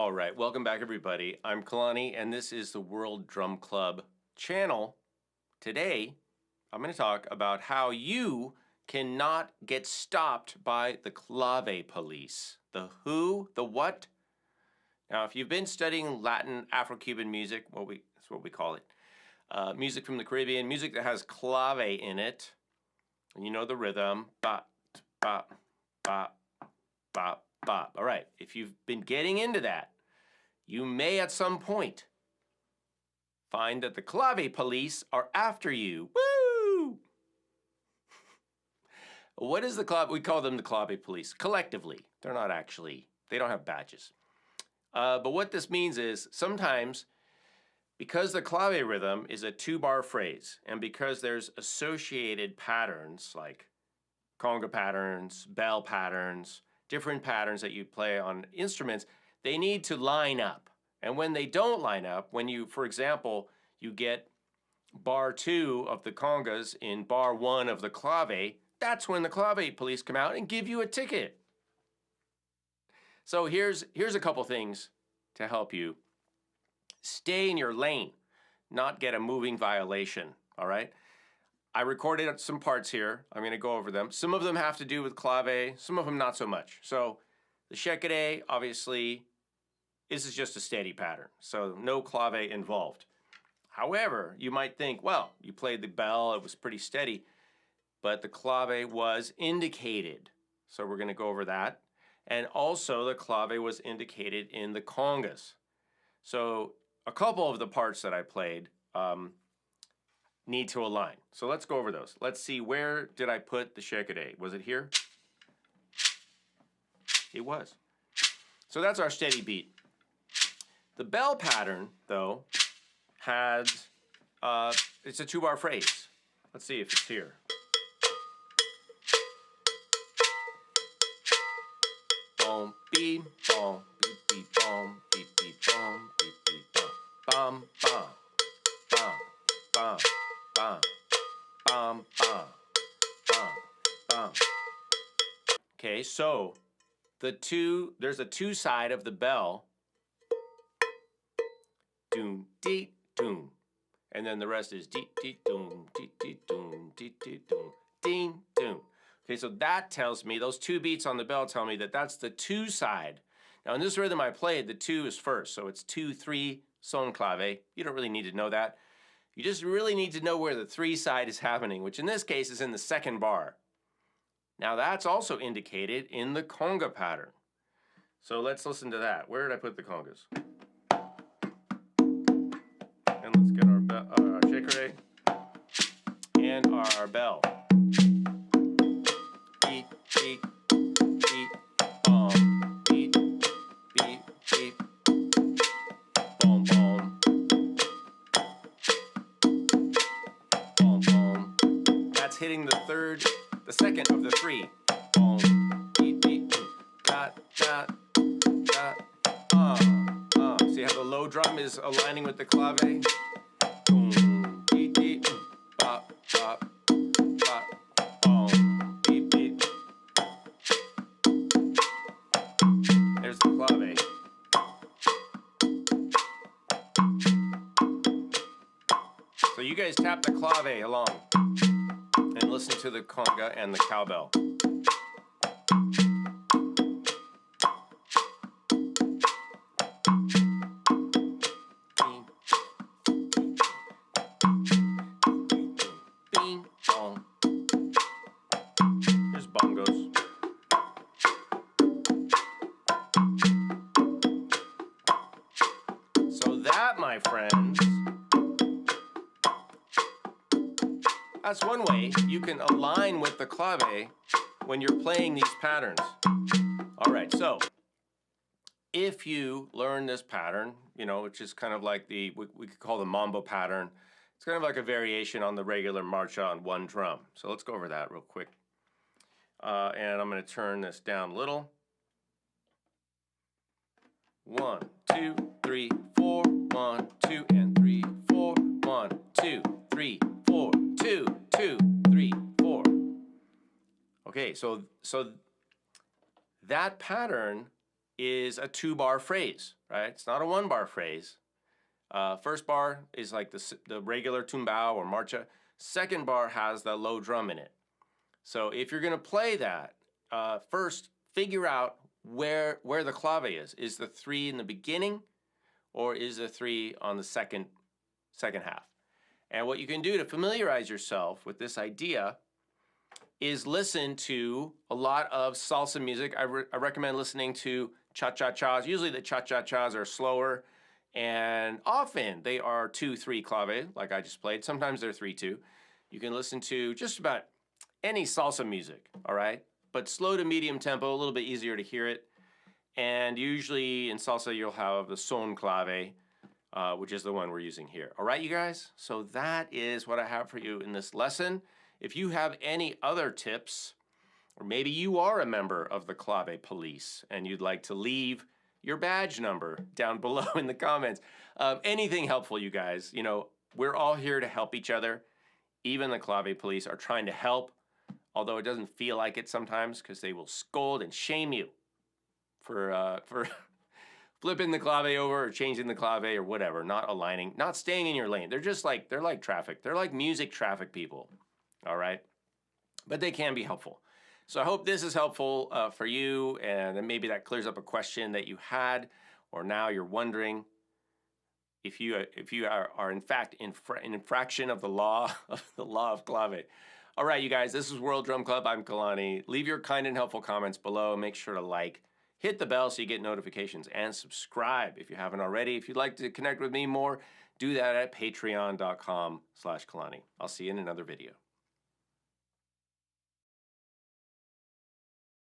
All right, welcome back everybody. I'm Kalani and this is the World Drum Club channel. Today, I'm going to talk about how you cannot get stopped by the clave police. The who, the what? Now, if you've been studying Latin, Afro-Cuban music, that's what we call it, music from the Caribbean, music that has clave in it, and you know the rhythm, bop, bop, bop, bop, bop. All right, if you've been getting into that, you may at some point find that the clave police are after you. Woo! What is the clave? We call them the clave police. Collectively, they're not actually, they don't have badges. But what this means is sometimes, because the clave rhythm is a two-bar phrase, and because there's associated patterns like conga patterns, bell patterns, different patterns that you play on instruments, they need to line up. And when they don't line up, when you, for example, you get bar 2 of the congas in bar 1 of the clave, that's when the clave police come out and give you a ticket. So here's a couple things to help you stay in your lane, not get a moving violation, all right? I recorded some parts here. I'm going to go over them. Some of them have to do with clave, some of them not so much. So the shakere, obviously, this is just a steady pattern, so no clave involved. However, you might think, well, you played the bell, it was pretty steady, but the clave was indicated. So we're going to go over that. And also the clave was indicated in the congas. So a couple of the parts that I played need to align. So let's go over those. Let's see, where did I put the shakere? Was it here? It was. So that's our steady beat. The bell pattern, though, has, it's a two-bar phrase. Let's see if it's here. Boom, beep, boom, beep, beep, boom, beep, beep, boom, beep, beep, boom, bum, bum, bum, bum, bum, bum, bum, bum, bum. Okay, so there's a two side of the bell, doom, dee, doom, and then the rest is dee, dee, doom, dee, dee, doom, dee, dee, doom, ding, doom. Okay, so that tells me, those two beats on the bell tell me that that's the two side. Now in this rhythm I played, the 2 is first, so it's 2, 3, son clave. You don't really need to know that. You just really need to know where the 3 side is happening, which in this case is in the second bar. Now that's also indicated in the conga pattern. So let's listen to that. Where did I put the congas? And let's get our shakere and our bell. Beat, beat, beat, boom, beat, beat, beat, boom, boom, boom, boom. That's hitting the second of the 3. Boom, beat, beat, dot, dot, dot, See how the low drum is aligning with the clave? Boom, beat, beat, bop, bop, bop, boom, beat, beat. There's the clave. So you guys tap the clave along and listen to the conga and the cowbell. Here's bongos. So that, my friends, that's one way you can align with the clave when you're playing these patterns. All right, so if you learn this pattern, you know, which is kind of like we could call the mambo pattern. It's kind of like a variation on the regular marcha on one drum. So let's go over that real quick. And I'm going to turn this down a little. 1, 2, 3, 4, 1, 2, and 3, 4, 1, 2, 3, 4, 2, 2, 3, 4. Okay, so that pattern is a 2-bar phrase, right? It's not a 1-bar phrase. First bar is like the regular tumbao or marcha. Second bar has the low drum in it. So if you're gonna play that, first figure out where the clave is. Is the 3 in the beginning, or is the 3 on the second half? And what you can do to familiarize yourself with this idea is listen to a lot of salsa music. I recommend listening to cha-cha-chas. Usually the cha-cha-chas are slower, and often they are 2-3 clave, like I just played. Sometimes they're 3-2. You can listen to just about any salsa music, all right? But slow to medium tempo, a little bit easier to hear it. And usually in salsa, you'll have the son clave, which is the one we're using here. All right, you guys? So that is what I have for you in this lesson. If you have any other tips, or maybe you are a member of the clave police and you'd like to leave your badge number down below in the comments. Anything helpful, you guys. You know, we're all here to help each other. Even the clave police are trying to help, although it doesn't feel like it sometimes because they will scold and shame you for flipping the clave over or changing the clave or whatever, not aligning, not staying in your lane. They're just like, they're like traffic. They're like music traffic people, all right? But they can be helpful. So I hope this is helpul for you, and then maybe that clears up a question that you had, or now you're wondering if you are in fact in infraction of the law of clave. All right, you guys, this is World Drum Club. I'm Kalani. Leave your kind and helpful comments below. Make sure to like, hit the bell so you get notifications, and subscribe if you haven't already. If you'd like to connect with me more, do that at patreon.com/Kalani. I'll see you in another video.